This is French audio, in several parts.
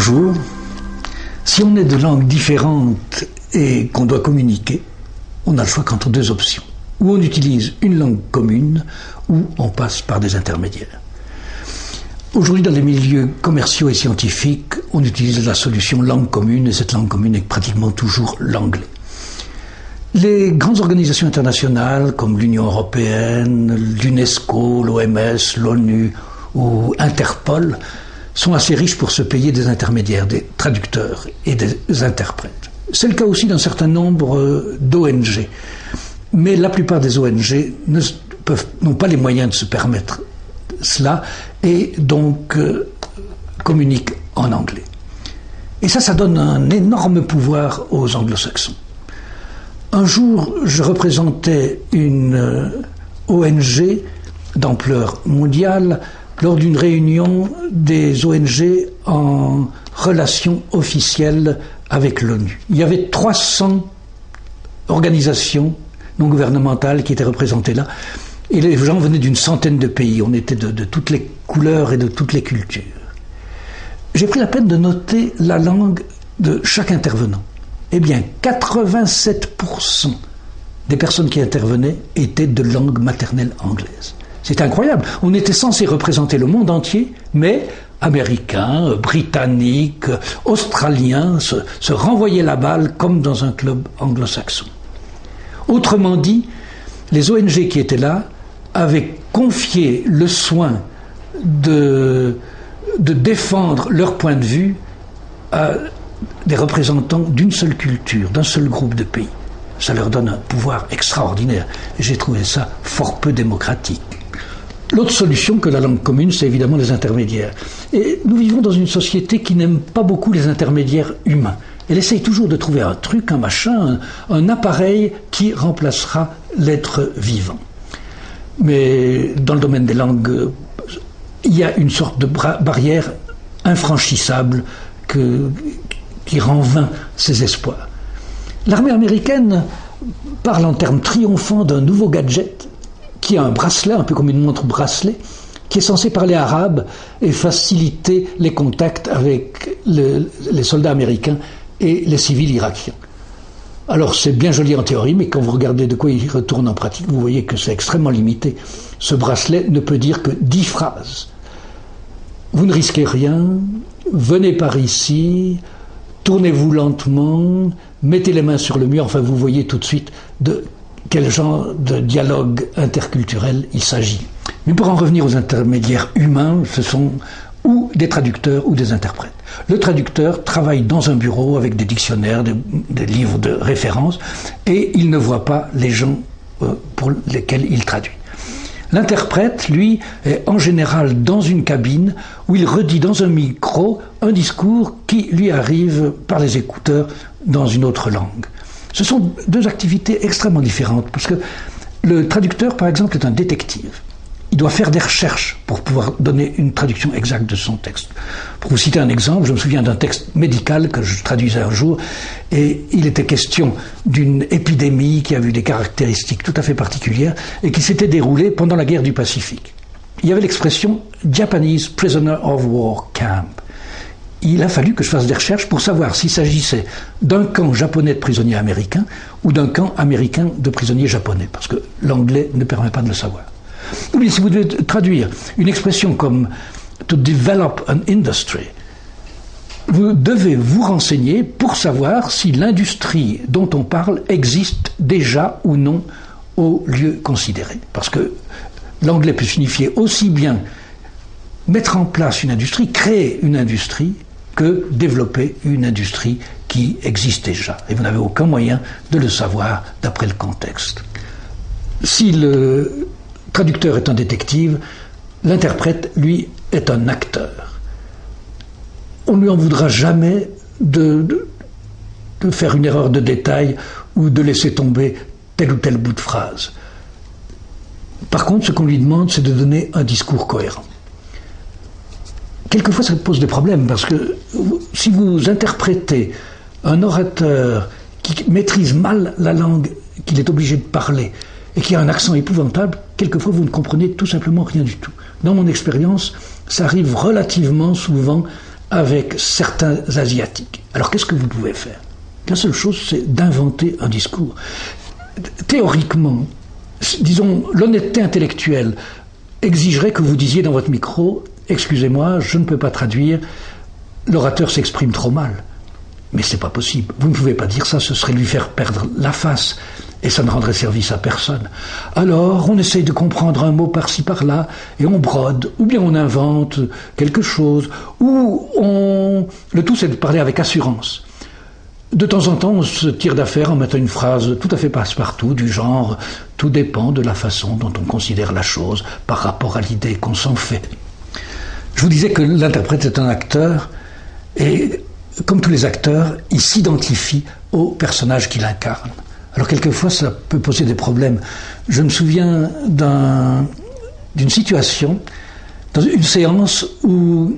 jour, si on est de langues différentes et qu'on doit communiquer, on a le choix qu'entre deux options. Ou on utilise une langue commune, ou on passe par des intermédiaires. Aujourd'hui, dans les milieux commerciaux et scientifiques, on utilise la solution langue commune, et cette langue commune est pratiquement toujours l'anglais. Les grandes organisations internationales, comme l'Union européenne, l'UNESCO, l'OMS, l'ONU ou Interpol, sont assez riches pour se payer des intermédiaires, des traducteurs et des interprètes. C'est le cas aussi d'un certain nombre d'ONG. Mais la plupart des ONG n'ont pas les moyens de se permettre cela et donc communiquent en anglais. Et ça donne un énorme pouvoir aux anglo-saxons. Un jour, je représentais une ONG d'ampleur mondiale lors d'une réunion des ONG en relation officielle avec l'ONU. Il y avait 300 organisations non gouvernementales qui étaient représentées là, et les gens venaient d'une centaine de pays. On était de toutes les couleurs et de toutes les cultures. J'ai pris la peine de noter la langue de chaque intervenant. Eh bien, 87% des personnes qui intervenaient étaient de langue maternelle anglaise. C'est incroyable. On était censé représenter le monde entier, mais Américains, Britanniques, Australiens se renvoyaient la balle comme dans un club anglo-saxon. Autrement dit, les ONG qui étaient là avaient confié le soin de défendre leur point de vue à des représentants d'une seule culture, d'un seul groupe de pays. Ça leur donne un pouvoir extraordinaire. Et j'ai trouvé ça fort peu démocratique. L'autre solution que la langue commune, c'est évidemment les intermédiaires. Et nous vivons dans une société qui n'aime pas beaucoup les intermédiaires humains. Elle essaye toujours de trouver un truc, un machin, un appareil qui remplacera l'être vivant. Mais dans le domaine des langues, il y a une sorte de barrière infranchissable qui rend vain ses espoirs. L'armée américaine parle en termes triomphants d'un nouveau gadget qui a un bracelet, un peu comme une montre bracelet, qui est censé parler arabe et faciliter les contacts avec les soldats américains et les civils irakiens. Alors c'est bien joli en théorie, mais quand vous regardez de quoi il retourne en pratique, vous voyez que c'est extrêmement limité. Ce bracelet ne peut dire que 10 phrases. Vous ne risquez rien, venez par ici, tournez-vous lentement, mettez les mains sur le mur, enfin vous voyez tout de suite de quel genre de dialogue interculturel il s'agit. Mais pour en revenir aux intermédiaires humains, ce sont ou des traducteurs ou des interprètes. Le traducteur travaille dans un bureau avec des dictionnaires, des livres de référence, et il ne voit pas les gens pour lesquels il traduit. L'interprète, lui, est en général dans une cabine où il redit dans un micro un discours qui lui arrive par les écouteurs dans une autre langue. Ce sont deux activités extrêmement différentes, parce que le traducteur, par exemple, est un détective. Il doit faire des recherches pour pouvoir donner une traduction exacte de son texte. Pour vous citer un exemple, je me souviens d'un texte médical que je traduisais un jour, et il était question d'une épidémie qui avait eu des caractéristiques tout à fait particulières et qui s'était déroulée pendant la guerre du Pacifique. Il y avait l'expression « Japanese Prisoner of War Camp ». Il a fallu que je fasse des recherches pour savoir s'il s'agissait d'un camp japonais de prisonniers américains ou d'un camp américain de prisonniers japonais, parce que l'anglais ne permet pas de le savoir. Ou bien si vous devez traduire une expression comme « to develop an industry », vous devez vous renseigner pour savoir si l'industrie dont on parle existe déjà ou non au lieu considéré. Parce que l'anglais peut signifier aussi bien mettre en place une industrie, créer une industrie, que développer une industrie qui existe déjà. Et vous n'avez aucun moyen de le savoir d'après le contexte. Si le traducteur est un détective, l'interprète, lui, est un acteur. On ne lui en voudra jamais de faire une erreur de détail ou de laisser tomber tel ou tel bout de phrase. Par contre, ce qu'on lui demande, c'est de donner un discours cohérent. Quelquefois, ça pose des problèmes, parce que si vous interprétez un orateur qui maîtrise mal la langue qu'il est obligé de parler et qui a un accent épouvantable, quelquefois vous ne comprenez tout simplement rien du tout. Dans mon expérience, ça arrive relativement souvent avec certains Asiatiques. Alors qu'est-ce que vous pouvez faire? La seule chose, c'est d'inventer un discours. Théoriquement, disons, l'honnêteté intellectuelle exigerait que vous disiez dans votre micro « Excusez-moi, je ne peux pas traduire, l'orateur s'exprime trop mal ». Mais c'est pas possible. Vous ne pouvez pas dire ça, ce serait lui faire perdre la face. Et ça ne rendrait service à personne. Alors, on essaye de comprendre un mot par-ci par-là, et on brode, ou bien on invente quelque chose, ou le tout c'est de parler avec assurance. De temps en temps, on se tire d'affaire en mettant une phrase tout à fait passe-partout, du genre « tout dépend de la façon dont on considère la chose par rapport à l'idée qu'on s'en fait ». Je vous disais que l'interprète est un acteur, et comme tous les acteurs, il s'identifie au personnage qu'il incarne. Alors quelquefois, ça peut poser des problèmes. Je me souviens d'une situation, dans une séance où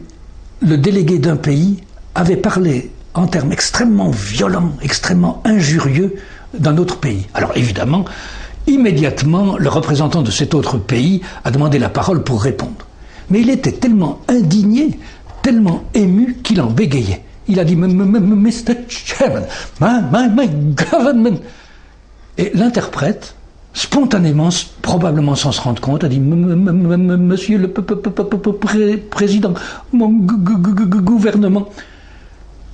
le délégué d'un pays avait parlé en termes extrêmement violents, extrêmement injurieux d'un autre pays. Alors évidemment, immédiatement, le représentant de cet autre pays a demandé la parole pour répondre. Mais il était tellement indigné, tellement ému qu'il en bégayait. Il a dit « Mr. Chairman, my government ». Et l'interprète, spontanément, probablement sans se rendre compte, a dit « Monsieur le président, mon gouvernement ».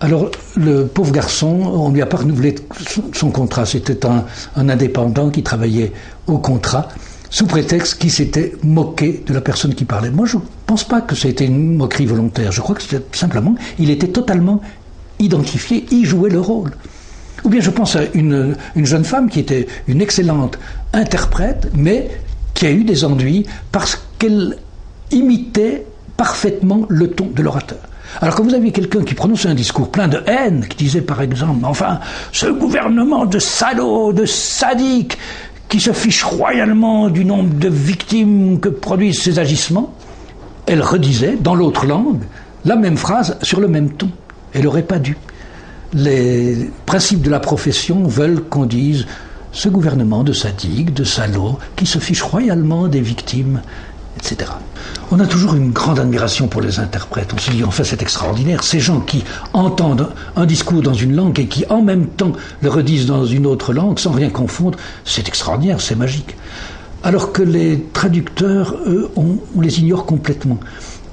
Alors, le pauvre garçon, on ne lui a pas renouvelé son contrat. C'était un indépendant qui travaillait au contrat, sous prétexte qu'il s'était moqué de la personne qui parlait. Moi, je ne pense pas que ça a été une moquerie volontaire. Je crois que c'était simplement, il était totalement identifié, il jouait le rôle. Ou bien je pense à une jeune femme qui était une excellente interprète, mais qui a eu des ennuis parce qu'elle imitait parfaitement le ton de l'orateur. Alors quand vous aviez quelqu'un qui prononçait un discours plein de haine, qui disait par exemple « Enfin, ce gouvernement de salauds, de sadiques, qui se fiche royalement du nombre de victimes que produisent ces agissements », elle redisait, dans l'autre langue, la même phrase sur le même ton. Elle n'aurait pas dû. Les principes de la profession veulent qu'on dise ce gouvernement de sadiques, de salauds, qui se fiche royalement des victimes, etc. On a toujours une grande admiration pour les interprètes. On se dit, enfin, c'est extraordinaire. Ces gens qui entendent un discours dans une langue et qui, en même temps, le redisent dans une autre langue, sans rien confondre, c'est extraordinaire, c'est magique. Alors que les traducteurs, eux, on les ignore complètement.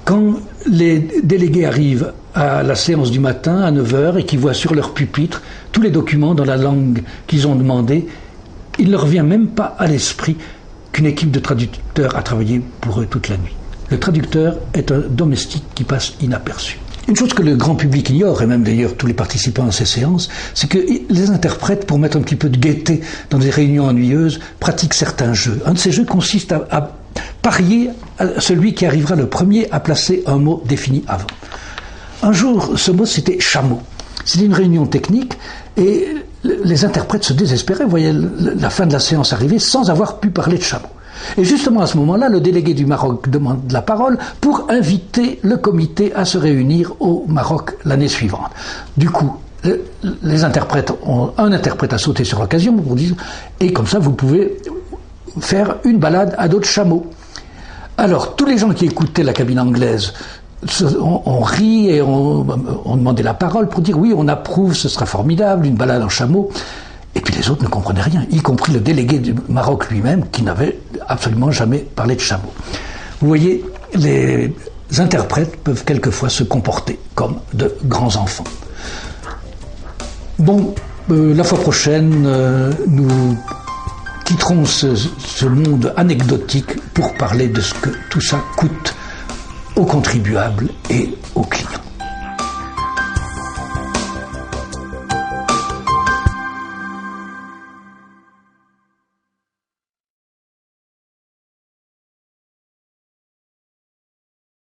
Quand les délégués arrivent à la séance du matin à 9h et qu'ils voient sur leur pupitre tous les documents dans la langue qu'ils ont demandé, il ne leur vient même pas à l'esprit qu'une équipe de traducteurs a travaillé pour eux toute la nuit. Le traducteur est un domestique qui passe inaperçu. Une chose que le grand public ignore, et même d'ailleurs tous les participants à ces séances, c'est que les interprètes, pour mettre un petit peu de gaieté dans des réunions ennuyeuses, pratiquent certains jeux. Un de ces jeux consiste à parier à celui qui arrivera le premier à placer un mot défini avant. Un jour, ce mot, c'était « chameau ». C'était une réunion technique et les interprètes se désespéraient, voyaient la fin de la séance arriver sans avoir pu parler de chameau. Et justement à ce moment-là, le délégué du Maroc demande la parole pour inviter le comité à se réunir au Maroc l'année suivante. Du coup, les interprètes un interprète a sauté sur l'occasion pour dire « et comme ça vous pouvez faire une balade à dos de chameau ». Alors, tous les gens qui écoutaient la cabine anglaise on rit et on demandait la parole pour dire oui, on approuve, ce sera formidable, une balade en chameau. Et puis les autres ne comprenaient rien, y compris le délégué du Maroc lui-même qui n'avait absolument jamais parlé de chameau. Vous voyez, les interprètes peuvent quelquefois se comporter comme de grands enfants. Bon, la fois prochaine, nous quitterons ce monde anecdotique pour parler de ce que tout ça coûte aux contribuables et aux clients.